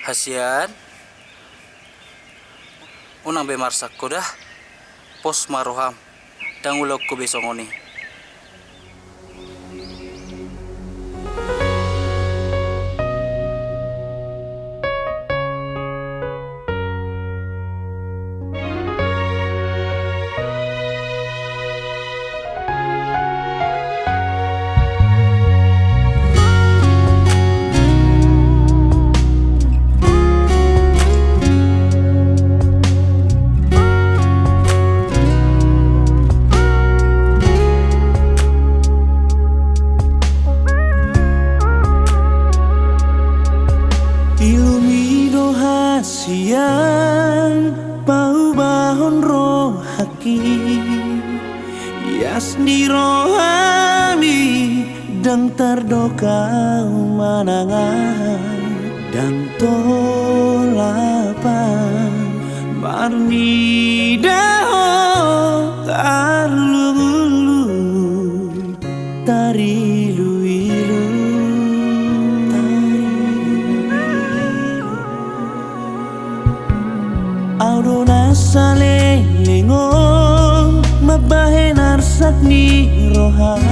Hasian unang be marsak ko dah pos maroham dang ulog ko besongoni. Siang bau bahon rohaki yasni rohani dang tardokau manangan dan tolapan marni daho tarlulu tarilu Aurona salelengong mabahen arsak ni rohan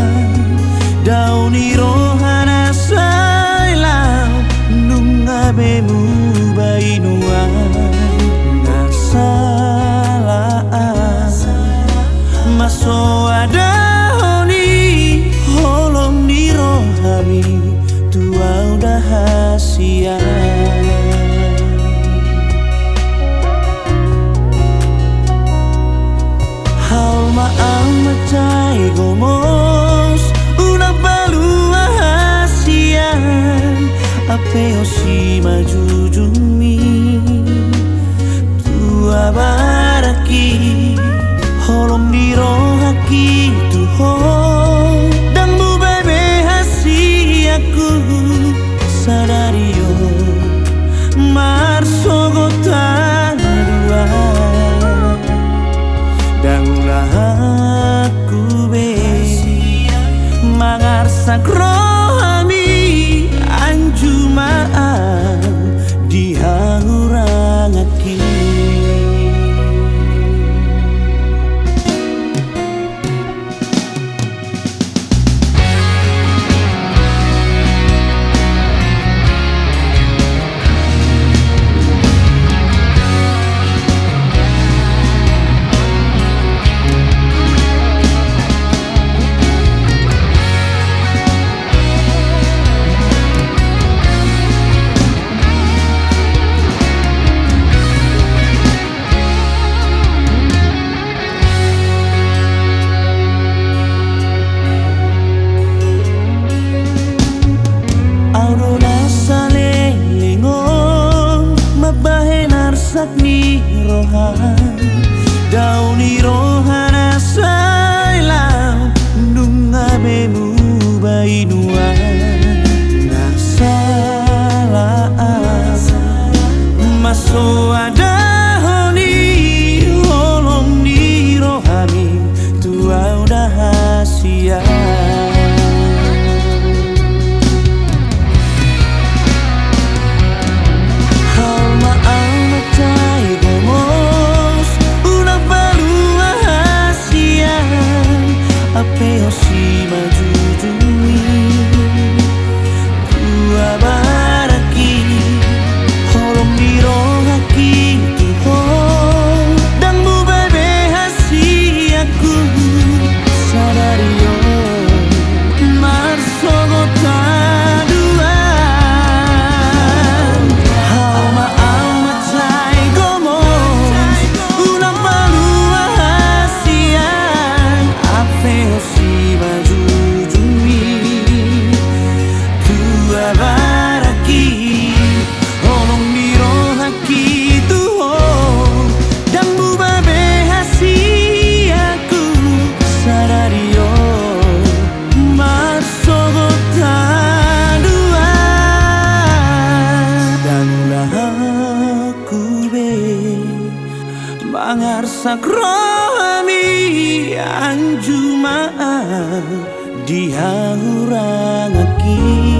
dauni rohan asailang nunga bemu bainuan nasalaan maso adahoni holong ni rohami tua udah hasian. Macai gomos una balua hasian apeo si majujumi tua baraki holom diro haki tuho dan mu bebe hasiaku sadario marsogotan dua dan aku be mangarsak rohami anjumaan dihangurangaki ni rohan dauni rohan asailang nunga bemu bainuan nasalaan maso adahoni holong ni rohami tua udah hasian. Apeo si majujumi tua baraki holom diro haki tuho dan mu bebe hasiaku sadario marsogotan duan alma alma cai gomos ulang balua hasian apeo si majujumi tua baraki holong diro haki tuho dan mu babe hasiaku sadario marsogotan dua dan ulah aku be mangarsak rohami anjumaan dihangurangaki